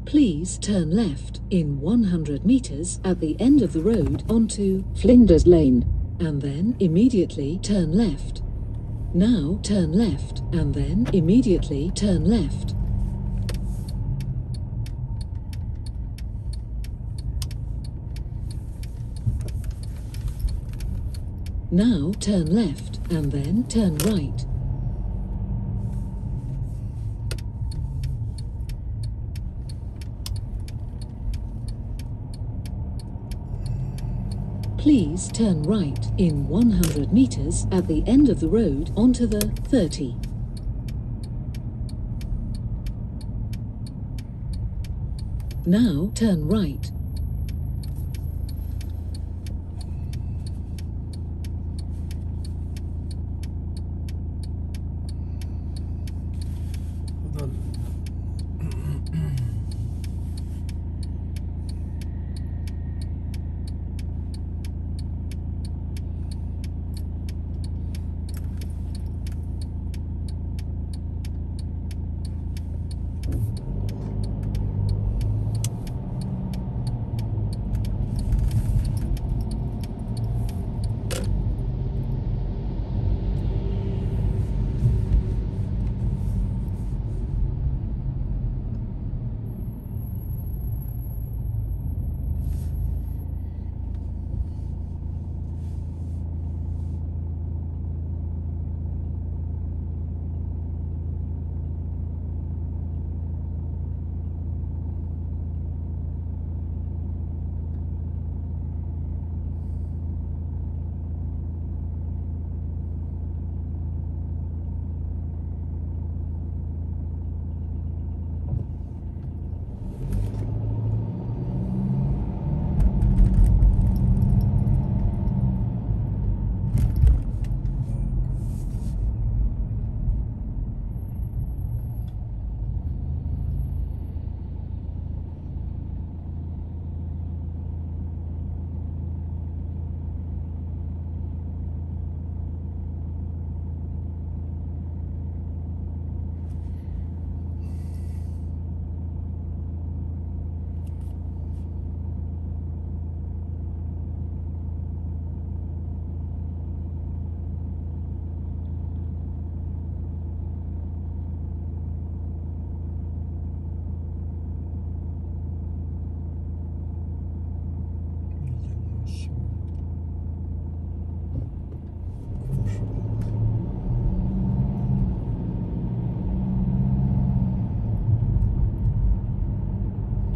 Please turn left in 100 meters at the end of the road onto Flinders Lane, and then immediately turn left. Now turn left, and then immediately turn left. Now turn left, and then turn right. Please turn right in 100 meters at the end of the road onto the 30. Now turn right.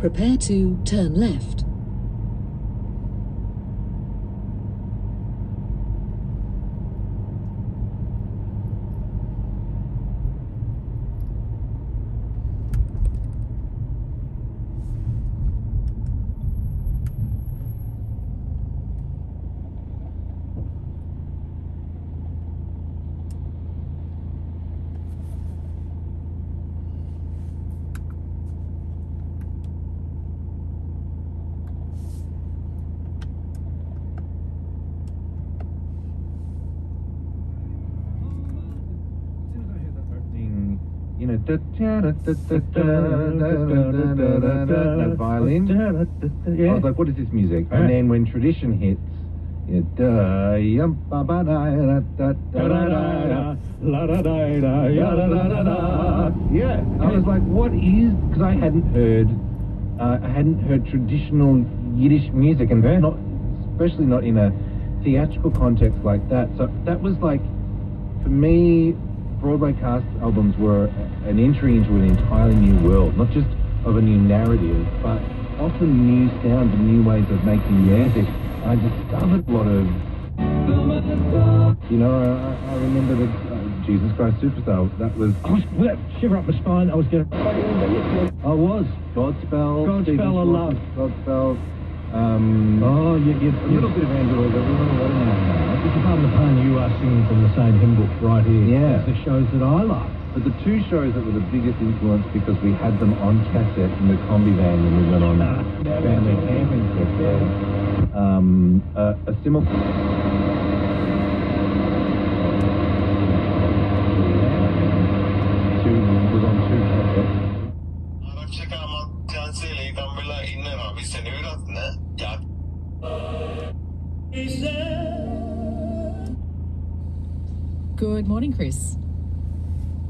Prepare to turn left. You know, that violin. I was like, what is this music? And then when tradition hits, yeah, I was like, what is? Because I hadn't heard traditional Yiddish music, and not, especially not in a theatrical context like that. So that was like, for me, Broadway cast albums were an entry into an entirely new world, not just of a new narrative, but often new sounds and new ways of making music. I discovered a lot of, you know, I remember that Jesus Christ Superstar, that was... I was, shiver up my spine, I was getting... I was. Godspell. Godspell, I love. Godspell. Oh, you a little bit of Angela, but we want to let it out. If you pardon the pun, you are singing from the same hymn book right here. Yeah. It's the shows that I love. But the two shows that were the biggest influence because we had them on cassette in the combi van when we went on family camping trip. A similar... was on two cassettes. nu då? Nej. Ja. Good morning, Chris.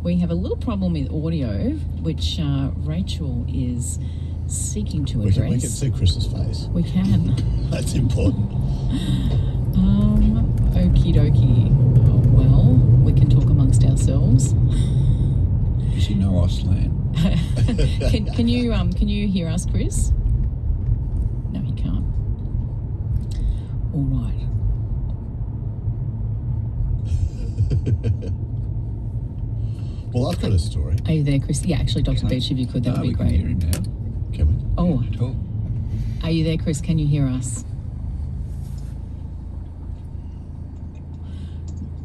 We have a little problem with audio, which Rachel is seeking to address. We can see Chris's face. We can. That's important. Okie dokie. Well, we can talk amongst ourselves. Does he know Auslan? Can you hear us, Chris? No, he can't. All right. Well, I've got a story. Are you there, Chris? Yeah, actually, Dr. Beach, if you could, that would be we great. can hear him now. Can we? Oh, Talk. are you there, Chris? Can you hear us?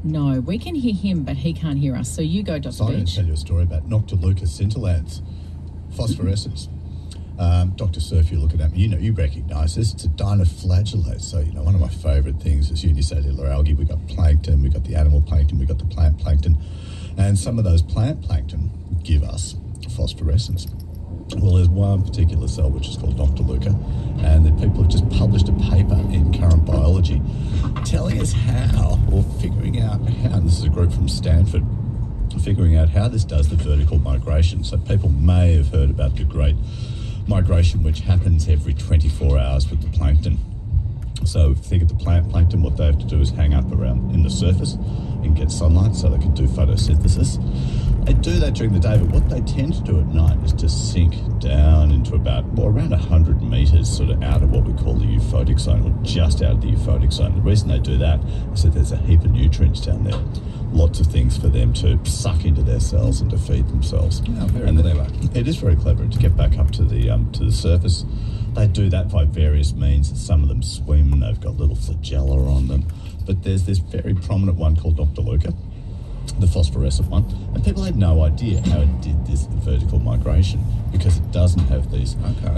No, we can hear him, but he can't hear us. So you go, Dr. So I'm going to Beach. tell you a story about Noctiluca scintillans, phosphorescence. Dr. Surf, you're looking at me. You recognise this. It's a dinoflagellate. So, one of my favourite things is unicellular algae. We've got plankton, we've got the animal plankton, we've got the plant plankton. And some of those plant plankton give us phosphorescence. Well, there's one particular cell which is called Noctiluca, and the people have just published a paper in Current Biology telling us how, or figuring out how, and this is a group from Stanford, figuring out how this does the vertical migration. So people may have heard about the great migration which happens every 24 hours with the plankton. So if you think of the plant plankton, what they have to do is hang up around in the surface and get sunlight so they can do photosynthesis. They do that during the day, but what they tend to do at night is to sink down into around 100 metres sort of out of what we call the euphotic zone, or just out of the euphotic zone. The reason they do that is that there's a heap of nutrients down there. Lots of things for them to suck into their cells and to feed themselves. Oh, very clever. It is very clever to get back up to the surface. They do that by various means. Some of them swim, they've got little flagella on them. But there's this very prominent one called Noctiluca, the phosphorescent one, and people had no idea how it did this vertical migration because it doesn't have these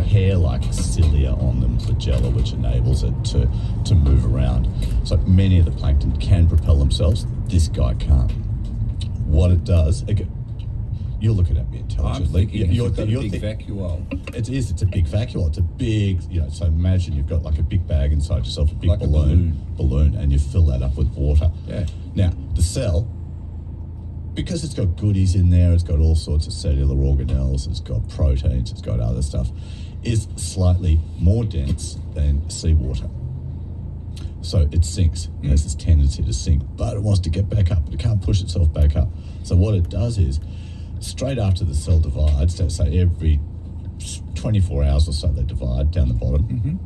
hair-like cilia on them, flagella, which enables it to move around. So many of the plankton can propel themselves. This guy can't. What it does, you're looking at me intelligently. I'm thinking it's a big vacuole. It is. It's a big vacuole. It's a big, so imagine you've got like a big bag inside yourself, a big Like a balloon, and you fill that up with water. Yeah. Now, the cell, because it's got goodies in there, it's got all sorts of cellular organelles, it's got proteins, it's got other stuff, is slightly more dense than seawater. So it sinks. It has this tendency to sink, but it wants to get back up, but it can't push itself back up. So what it does is, straight after the cell divides, say every 24 hours or so they divide down the bottom,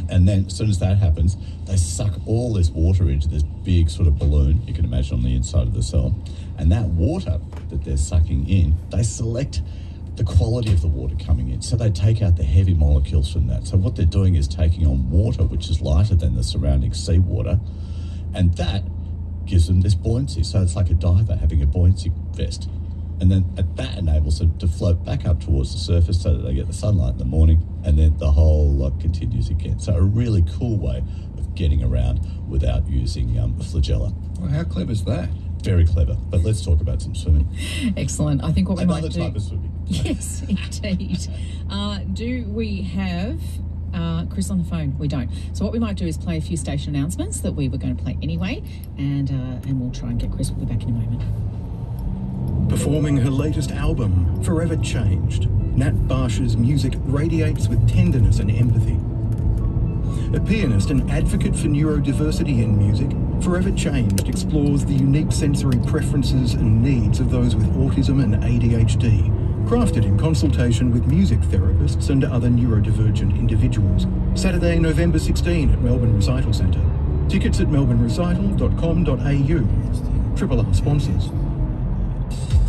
and then as soon as that happens, they suck all this water into this big sort of balloon, you can imagine on the inside of the cell, and that water that they're sucking in, they select the quality of the water coming in. So they take out the heavy molecules from that. So what they're doing is taking on water which is lighter than the surrounding seawater, and that gives them this buoyancy. So it's like a diver having a buoyancy vest. And then that enables them to float back up towards the surface so that they get the sunlight in the morning, and then the whole lot continues again. So a really cool way of getting around without using a flagella. Well, how clever is that? Very clever. But let's talk about some swimming. Excellent. I think what we might do... Another type of swimming. Yes, indeed. Do we have Chris on the phone? We don't. So what we might do is play a few station announcements that we were going to play anyway, and we'll try and get Chris. We'll be back in a moment. Performing her latest album, Forever Changed, Nat Barsh's music radiates with tenderness and empathy. A pianist and advocate for neurodiversity in music, Forever Changed explores the unique sensory preferences and needs of those with autism and ADHD, crafted in consultation with music therapists and other neurodivergent individuals. Saturday, November 16 at Melbourne Recital Centre. Tickets at melbournerecital.com.au. Triple R sponsors.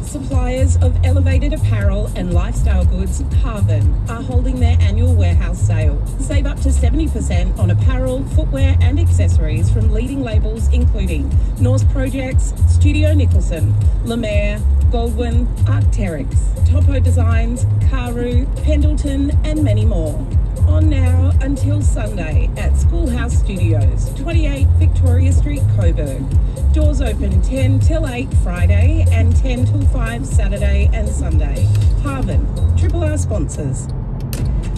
Suppliers of elevated apparel and lifestyle goods, Harvin, are holding their annual warehouse sale. Save up to 70% on apparel, footwear and accessories from leading labels including Norse Projects, Studio Nicholson, Lemaire, Goldwyn, Arc'teryx, Topo Designs, Karu, Pendleton and many more. On now until Sunday at Schoolhouse Studios, 28 Victoria Street, Coburg. Doors open 10 till 8 Friday and 10 till 5 Saturday and Sunday. Harvin, Triple R sponsors.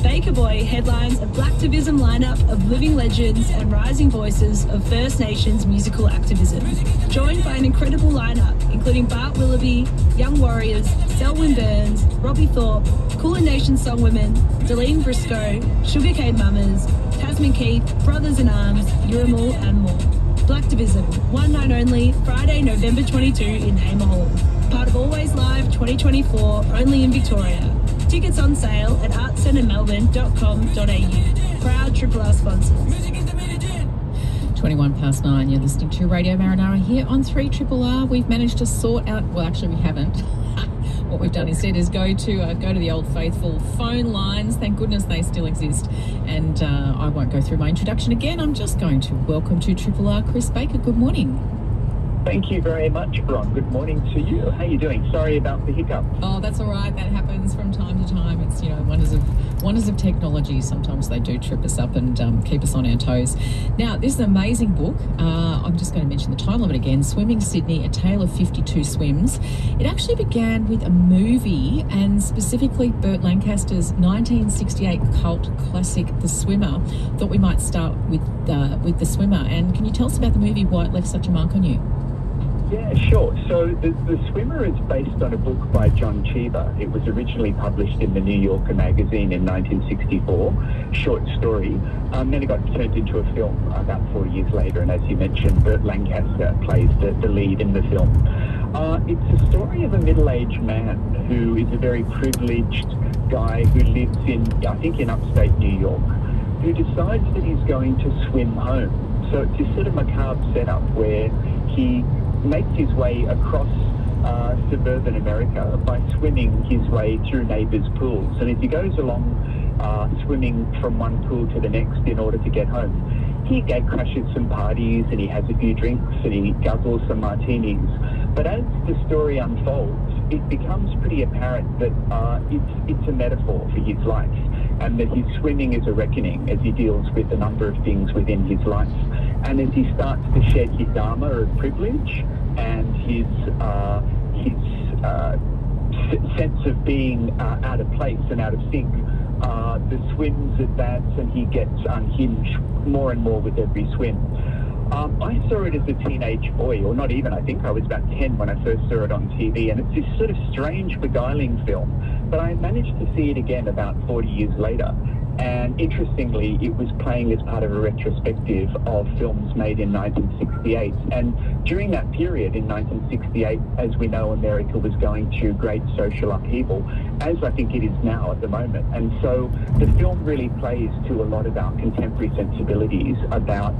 Baker Boy headlines a Blacktivism lineup of living legends and rising voices of First Nations musical activism. Joined by an incredible lineup, including Bart Willoughby, Young Warriors, Selwyn Burns, Robbie Thorpe, Kulin Nation Songwomen, Deline Briscoe, Sugarcane Mamas, Tasman Keith, Brothers in Arms, Yuramal and more. Blacktivism, one night only, Friday, November 22 in Hamer Hall. Part of Always Live 2024, only in Victoria. Tickets on sale at artcentermelbourne.com.au. Proud Triple R sponsors. 9:21, you're listening to Radio Marinara here on 3RRR. We've managed to sort out, well actually we haven't. What we've done instead is go to the old faithful phone lines. Thank goodness they still exist. And I won't go through my introduction again. I'm just going to welcome to Triple R Chris Baker. Good morning. Thank you very much, Bron. Good morning to you. How are you doing? Sorry about the hiccup. Oh, that's all right. That happens from time to time. It's, wonders of technology. Sometimes they do trip us up and keep us on our toes. Now, this is an amazing book. I'm just going to mention the title of it again, Swimming Sydney, A Tale of 52 Swims. It actually began with a movie, and specifically Burt Lancaster's 1968 cult classic, The Swimmer. Thought we might start with The Swimmer. And can you tell us about the movie, why it left such a mark on you? Yeah, sure. So the Swimmer is based on a book by John Cheever. It was originally published in the New Yorker magazine in 1964, short story. Then it got turned into a film about 4 years later, and as you mentioned, Burt Lancaster plays the lead in the film. It's a story of a middle-aged man who is a very privileged guy who lives in upstate New York, who decides that he's going to swim home. So it's this sort of macabre setup where he makes his way across suburban America by swimming his way through neighbours' pools. And as he goes along swimming from one pool to the next in order to get home, he crashes some parties and he has a few drinks and he guzzles some martinis. But as the story unfolds, it becomes pretty apparent that it's a metaphor for his life, and that his swimming is a reckoning as he deals with a number of things within his life. And as he starts to shed his armour of privilege and his sense of being out of place and out of sync, the swims advance and he gets unhinged more and more with every swim. I saw it as a teenage boy, or not even, I think I was about 10 when I first saw it on TV, and it's this sort of strange, beguiling film. But I managed to see it again about 40 years later. And interestingly, it was playing as part of a retrospective of films made in 1968. And during that period in 1968, as we know, America was going through great social upheaval, as I think it is now at the moment. And so the film really plays to a lot of our contemporary sensibilities about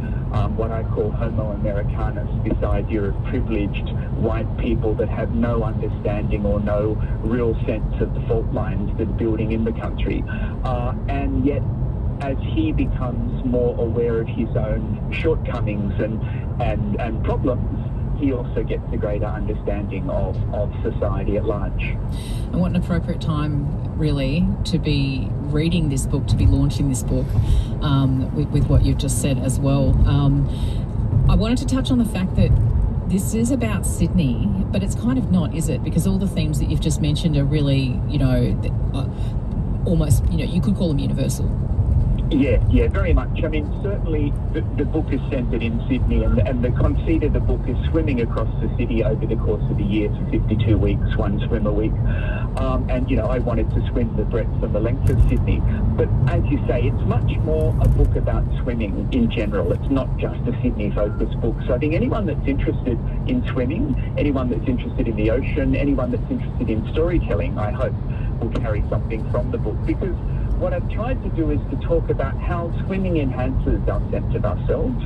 what I call Homo Americanus, this idea of privileged white people that have no understanding or no real sense of the fault lines that are building in the country. And yet, as he becomes more aware of his own shortcomings and problems, he also gets a greater understanding of society at large. And what an appropriate time, really, to be reading this book, to be launching this book, with what you've just said as well. I wanted to touch on the fact that this is about Sydney, but it's kind of not, is it? Because all the themes that you've just mentioned are really, almost, you could call them universal. Yeah, very much. I mean, certainly the book is centred in Sydney, and the conceit of the book is swimming across the city over the course of the year for 52 weeks, one swim a week. I wanted to swim the breadth and the length of Sydney. But as you say, it's much more a book about swimming in general. It's not just a Sydney-focused book. So I think anyone that's interested in swimming, anyone that's interested in the ocean, anyone that's interested in storytelling, I hope, will carry something from the book. Because what I've tried to do is to talk about how swimming enhances our sense of ourselves,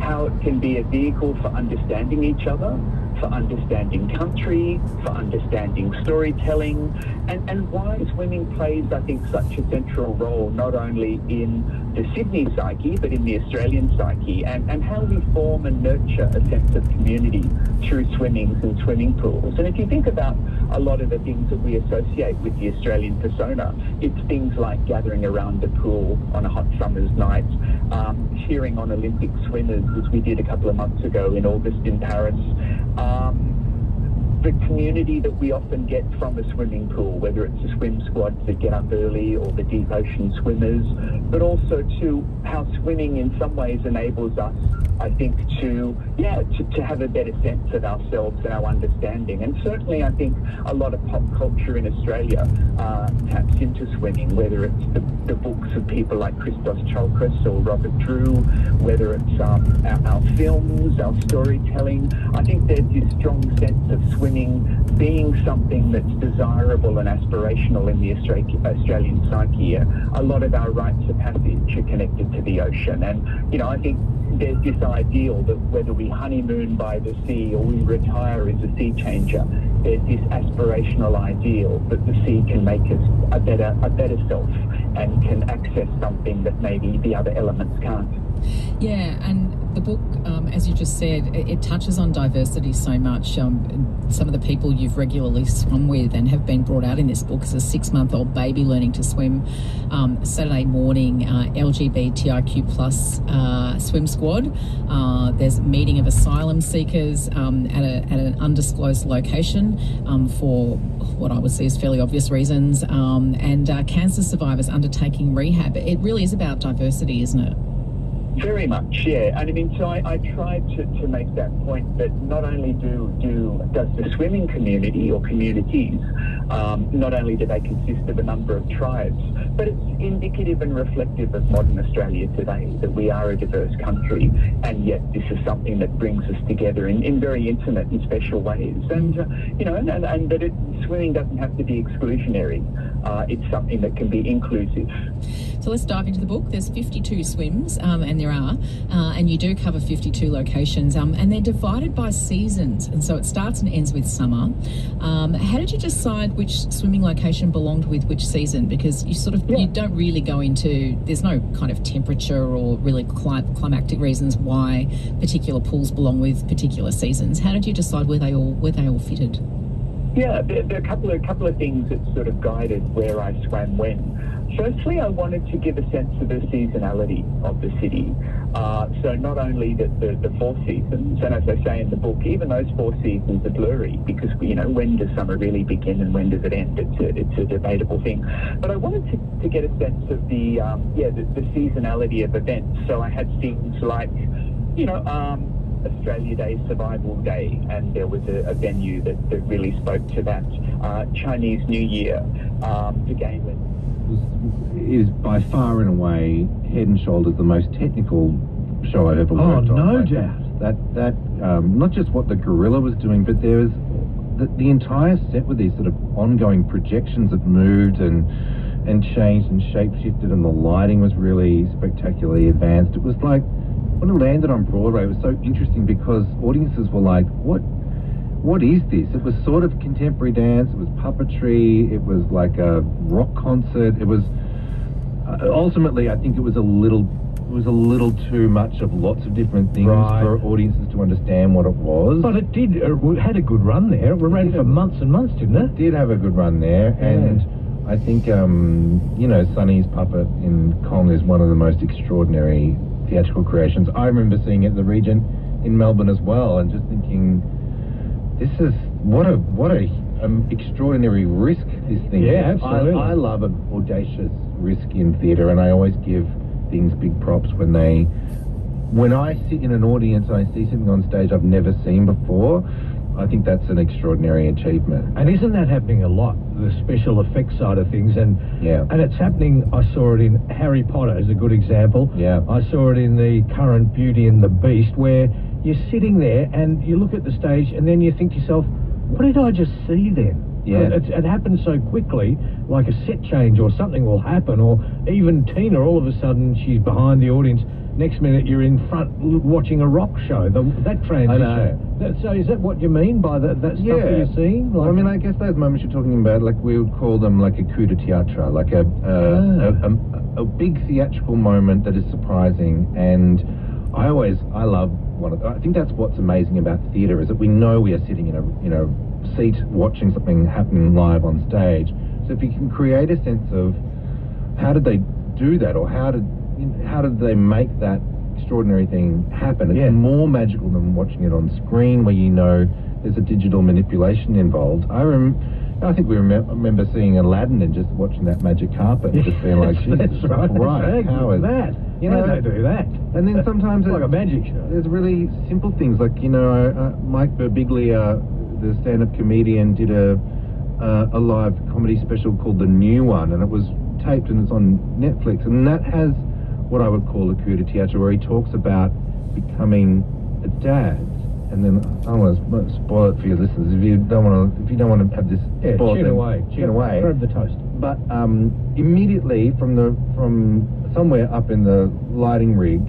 how it can be a vehicle for understanding each other, for understanding country, for understanding storytelling, and why swimming plays, I think, such a central role not only in the Sydney psyche, but in the Australian psyche, and how we form and nurture a sense of community through swimmings and swimming pools. And if you think about a lot of the things that we associate with the Australian persona, it's things like gathering around the pool on a hot summer's night, cheering on Olympic swimmers, as we did a couple of months ago in August in Paris, the community that we often get from a swimming pool, whether it's the swim squads that get up early or the deep ocean swimmers, but also to how swimming in some ways enables us, I think, to have a better sense of ourselves and our understanding. And certainly I think a lot of pop culture in Australia taps into swimming, whether it's the books of people like Christos Tsiolkas or Robert Drew, whether it's our films, our storytelling. I think there's this strong sense of swimming being something that's desirable and aspirational in the Australian psyche. A lot of our rites of passage are connected to the ocean, and, you know, I think there's this ideal that whether we honeymoon by the sea or we retire as a sea changer, there's this aspirational ideal that the sea can make us a better self and can access something that maybe the other elements can't. Yeah, and the book, as you just said, it touches on diversity so much. Some of the people you've regularly swum with and have been brought out in this book is a 6-month-old baby learning to swim, Saturday morning, LGBTIQ plus swim squad. There's a meeting of asylum seekers at an undisclosed location for what I would see as fairly obvious reasons, and cancer survivors undertaking rehab. It really is about diversity, isn't it? Very much, yeah. And I mean, so I tried to make that point that not only does the swimming community or communities, not only do they consist of a number of tribes, but it's indicative and reflective of modern Australia today, that we are a diverse country, and yet this is something that brings us together in very intimate and special ways. And, you know, and that swimming doesn't have to be exclusionary. It's something that can be inclusive. So let's dive into the book. There's 52 swims, and there are, and you do cover 52 locations, and they're divided by seasons, and so it starts and ends with summer. How did you decide which swimming location belonged with which season? Because you don't really go into, there's no kind of temperature or really climactic reasons why particular pools belong with particular seasons. How did you decide where they all fitted? Yeah, there are a couple of things that sort of guided where I swam when. Firstly, I wanted to give a sense of the seasonality of the city. So not only the 4 seasons, and as I say in the book, even those 4 seasons are blurry because, you know, when does summer really begin and when does it end? It's a debatable thing. But I wanted to get a sense of the seasonality of events. So I had things like, you know, Australia Day, Survival Day, and there was a venue that really spoke to that. Chinese New Year, the game is by far and away, head and shoulders, the most technical show I've ever worked on. Oh, no doubt. That not just what the gorilla was doing, but there was the entire set with these sort of ongoing projections that moved and changed and shape-shifted, and the lighting was really spectacularly advanced. It was like, when it landed on Broadway, it was so interesting because audiences were like, what is this? It was sort of contemporary dance, it was puppetry, it was like a rock concert. It was ultimately, I think it was a little too much of lots of different things for audiences to understand what it was. But it had a good run there. It ran for months and months, didn't it? It did have a good run there, and I think, you know, Sonny's puppet in Kong is one of the most extraordinary theatrical creations. I remember seeing it at the Regent in Melbourne as well, and just thinking, this is what a extraordinary risk this thing is. Yeah, absolutely. I love an audacious risk in theatre, and I always give things big props when I sit in an audience and I see something on stage I've never seen before. I think that's an extraordinary achievement. And isn't that happening a lot, the special effects side of things? And it's happening, I saw it in Harry Potter as a good example. Yeah. I saw it in the current Beauty and the Beast, where you're sitting there and you look at the stage and then you think to yourself, what did I just see then? Yeah. It happens so quickly, like a set change or something will happen, or even Tina, all of a sudden she's behind the audience. Next minute you're in front watching a rock show. That transition. I know. So is that what you mean by that stuff that you're seeing? Like, I mean, I guess those moments you're talking about, like we would call them like a coup de théâtre, like a big theatrical moment that is surprising. And I love I think that's what's amazing about theatre, is that we know we are sitting in a seat watching something happen live on stage. So if you can create a sense of how did they do that, or how did they make that extraordinary thing happen, it's more magical than watching it on screen, where you know there's a digital manipulation involved. I think we remember seeing Aladdin and just watching that magic carpet and just being like, Jesus Christ, how is that? You know, they do that. And then sometimes it's like a magic show. There's really simple things like, you know, Mike Birbiglia, the stand-up comedian, did a live comedy special called The New One, and it was taped and it's on Netflix, and that has what I would call a coup de théâtre, where he talks about becoming a dad. And then I don't want to spoil it for your listeners. If you don't want to have this spoiled, tune away. Grab the toast. But immediately from somewhere up in the lighting rig,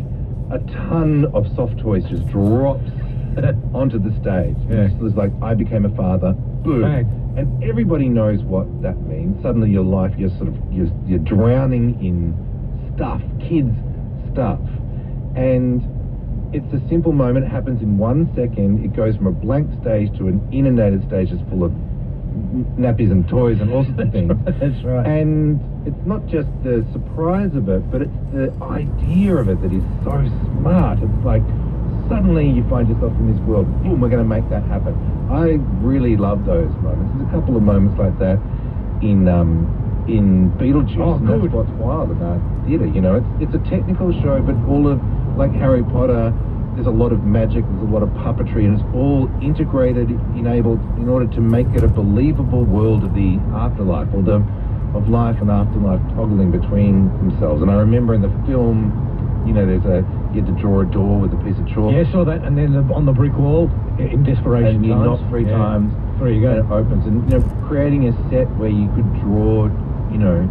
a ton of soft toys just drops onto the stage. Yeah. So it's like, I became a father. Boom. Bang. And everybody knows what that means. Suddenly your life, you're drowning in stuff, kids stuff, and it's a simple moment. It happens in 1 second. It goes from a blank stage to an inundated stage that's full of nappies and toys and all sorts of things. That's right. And it's not just the surprise of it, but it's the idea of it that is so smart. It's like suddenly you find yourself in this world. Boom, we're going to make that happen. I really love those moments. There's a couple of moments like that in Beetlejuice. Oh, and that's what's wild about theatre. You know, it's a technical show, but all of, like Harry Potter, there's a lot of magic, there's a lot of puppetry, and it's all integrated, enabled in order to make it a believable world of the afterlife, or of life and afterlife toggling between themselves. And I remember in the film, you know, you had to draw a door with a piece of chalk. Yeah, I saw that, and then on the brick wall, in desperation and you times. knock 3 times, there you go. And it opens. And, you know, creating a set where you could draw, you know,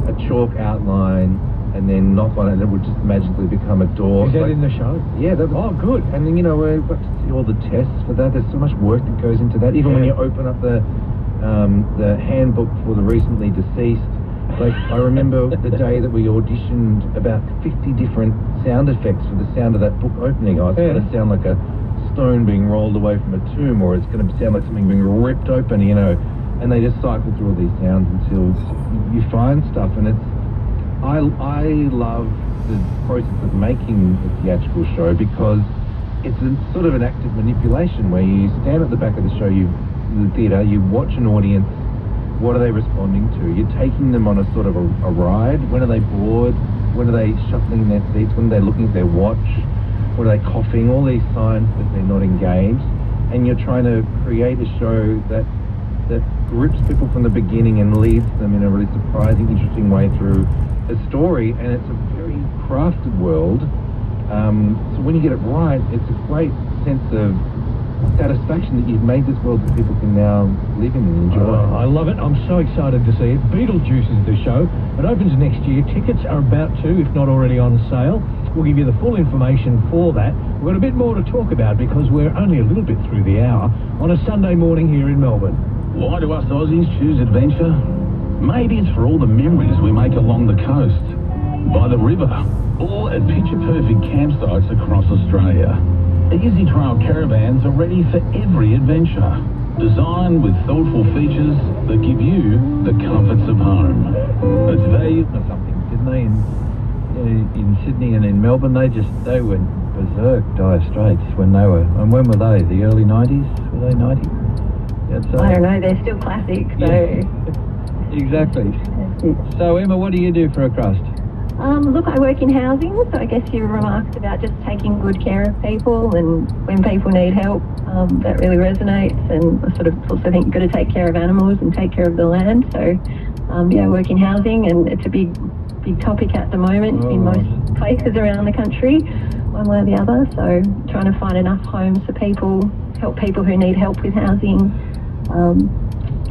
a chalk outline and then knock on it and it would just magically become a door. Is that in the show? Yeah, that was... Oh, good. And then, you know, we've got to see all the tests for that. There's so much work that goes into that. Even when you open up the handbook for the recently deceased, like, I remember the day that we auditioned about 50 different sound effects for the sound of that book opening. Oh, it's going to sound like a stone being rolled away from a tomb, or it's going to sound like something being ripped open, you know. And they just cycle through all these sounds until you find stuff. And it's... I love the process of making a theatrical show because it's a sort of an act of manipulation where you stand at the back of the show, the theatre, you watch an audience. What are they responding to? You're taking them on a sort of a ride. When are they bored? When are they shuffling in their seats? When are they looking at their watch? When are they coughing? All these signs that they're not engaged. And you're trying to create a show that grips people from the beginning and leads them in a really surprising, interesting way through a story. And it's a very crafted world. So when you get it right, it's a great sense of satisfaction that you've made this world that people can now live in and enjoy. I love it. I'm so excited to see it. Beetlejuice is the show. It opens next year. Tickets are about to, if not already on sale. We'll give you the full information for that. We've got a bit more to talk about because we're only a little bit through the hour on a Sunday morning here in Melbourne. Why do us Aussies choose adventure? Maybe it's for all the memories we make along the coast, by the river, or at picture-perfect campsites across Australia. Easy Trail caravans are ready for every adventure, designed with thoughtful features that give you the comforts of home. It's valued or something, didn't they? In Sydney and in Melbourne, they went berserk, Dire Straits, when they were. And when were they? The early 90s? Were they 90? I don't know. They're still classic, so. Yeah. Exactly. So Emma, what do you do for a crust? Look, I work in housing, so I guess you remarked about just taking good care of people, and when people need help, that really resonates. And I sort of also think you've got to take care of animals and take care of the land. So, I work in housing, and it's a big topic at the moment in most places around the country, one way or the other. So, trying to find enough homes for people, help people who need help with housing.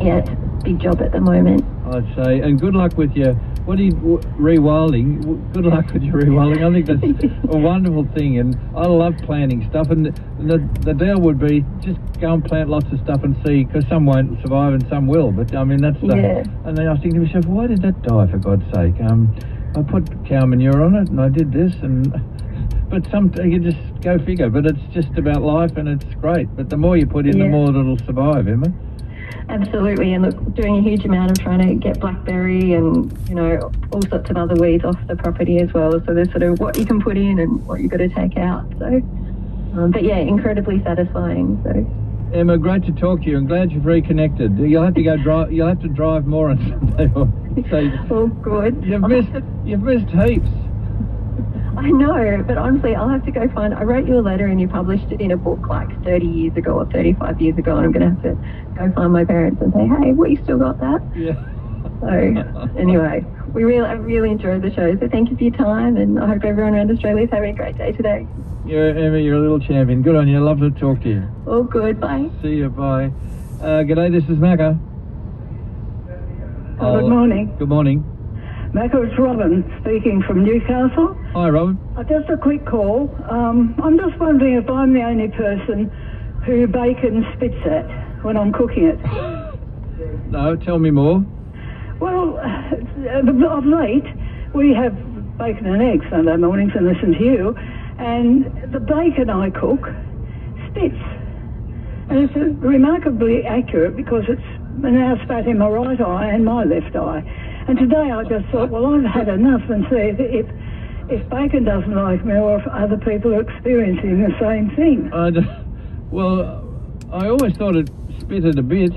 It's a big job at the moment. I'd say, and good luck with your rewilding. Good luck with your rewilding. I think that's a wonderful thing, and I love planting stuff. And the deal would be just go and plant lots of stuff and see, because some won't survive and some will. But I mean, that's stuff. Yeah. And then I was thinking to myself, why did that die, for God's sake? I put cow manure on it, and I did this, but you just go figure. But it's just about life, and it's great. But the more you put in, the more it'll survive, Emma. Absolutely, and look, doing a huge amount of trying to get blackberry and, all sorts of other weeds off the property as well. So there's sort of what you can put in and what you've got to take out. So, but yeah, incredibly satisfying. So Emma, great to talk to you. I'm glad you've reconnected. You'll have to go drive. You'll have to drive more on Sunday. Oh, good. You've missed heaps. I know, but honestly, I'll have to go find. I wrote you a letter and you published it in a book like 30 years ago or 35 years ago, and I'm going to have to go find my parents and say, hey, what, you still got that? Yeah. So anyway, I really enjoyed the show. So thank you for your time, and I hope everyone around Australia is having a great day today. Emma, you're a little champion. Good on you. Love to talk to you. All good. Bye. See you. Bye. G'day. This is Macca. Good morning. Good morning. Macca, it's Robin speaking from Newcastle. Hi, Robin. Just a quick call. I'm just wondering if I'm the only person who bacon spits at when I'm cooking it. No, tell me more. Well, of late, we have bacon and eggs Sunday mornings and listen to you, and the bacon I cook spits. And it's remarkably accurate because it's now spat in my right eye and my left eye. And today I just thought, well, I've had enough, and see if bacon doesn't like me or if other people are experiencing the same thing. Well, I always thought it spitted a bit.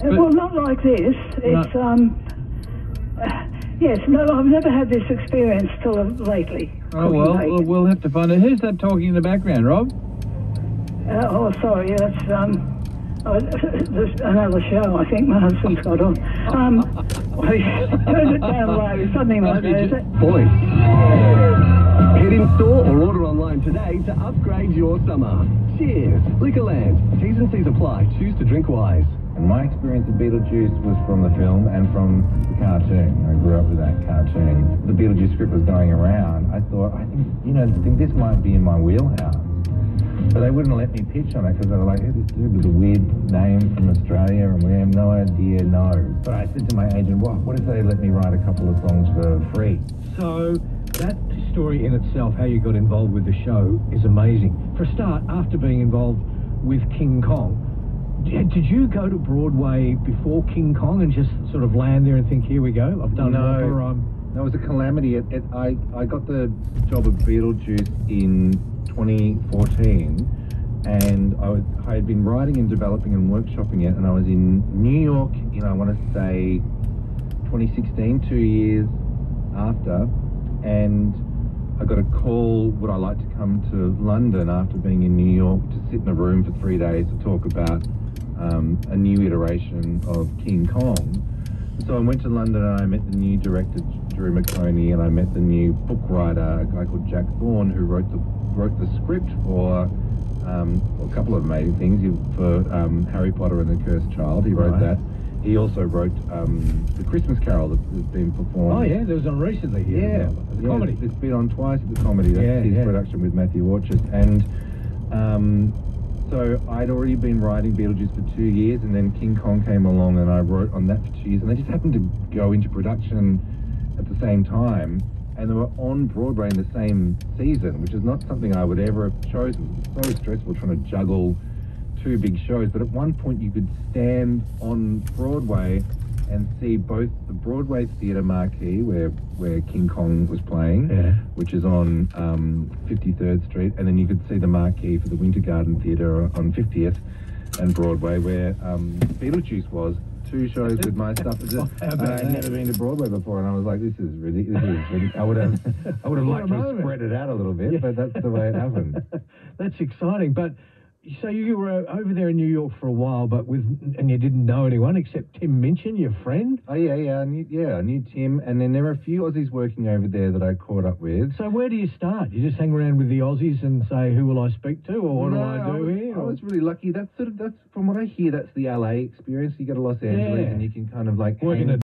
Well, not like this. It's, yes, no, I've never had this experience till lately. Oh, well, we'll have to find out. Who's that talking in the background, Rob? Oh, sorry, that's, there's another show I think my husband's got on. Turn it down low, something like that. Voice. Head in store or order online today to upgrade your summer. Cheers. Liquorland. T's and C's apply. Choose to drink wise. And my experience of Beetlejuice was from the film and from the cartoon. I grew up with that cartoon. The Beetlejuice script was going around. I thought, I think this might be in my wheelhouse. But they wouldn't let me pitch on it because they were like, this dude was a weird name from Australia and we have no idea, no. But I said to my agent, what if they let me write a couple of songs for free? So that story in itself, how you got involved with the show, is amazing. For a start, after being involved with King Kong, did you go to Broadway before King Kong and just sort of land there and think, here we go, I've done opera, No, it was a calamity. I got the job of Beetlejuice in 2014, and I had been writing and developing and workshopping it, and I was in New York in, I want to say, 2016, 2 years after, and I got a call, would I like to come to London after being in New York to sit in a room for 3 days to talk about a new iteration of King Kong. So I went to London and I met the new director, Drew McConey, and I met the new book writer, a guy called Jack Thorne, who wrote the script for a couple of amazing things. For Harry Potter and the Cursed Child, he wrote that. He also wrote the Christmas Carol that's been performed. Oh yeah, there was on recently here. Yeah, the comedy. It's been on twice at the comedy. That's his production with Matthew Orchard. And so I'd already been writing Beetlejuice for 2 years, and then King Kong came along and I wrote on that for 2 years, and they just happened to go into production at the same time, and they were on Broadway in the same season, which is not something I would ever have chosen. It's so stressful trying to juggle two big shows, but at one point you could stand on Broadway and see both the Broadway theatre marquee where King Kong was playing, which is on 53rd Street, and then you could see the marquee for the Winter Garden Theatre on 50th and Broadway where Beetlejuice was. 2 shows with my stuff. I'd never been to Broadway before, and I was like, this is ridiculous. I would have liked to have spread it out a little bit, but that's the way it happened. That's exciting, but so you were over there in New York for a while, and you didn't know anyone except Tim Minchin, your friend? Oh yeah, I knew Tim, and then there were a few Aussies working over there that I caught up with. So where do you start? You just hang around with the Aussies and say, who will I speak to, or what do I do here? I was really lucky. That's from what I hear, that's the LA experience. You go to Los Angeles and you can kind of like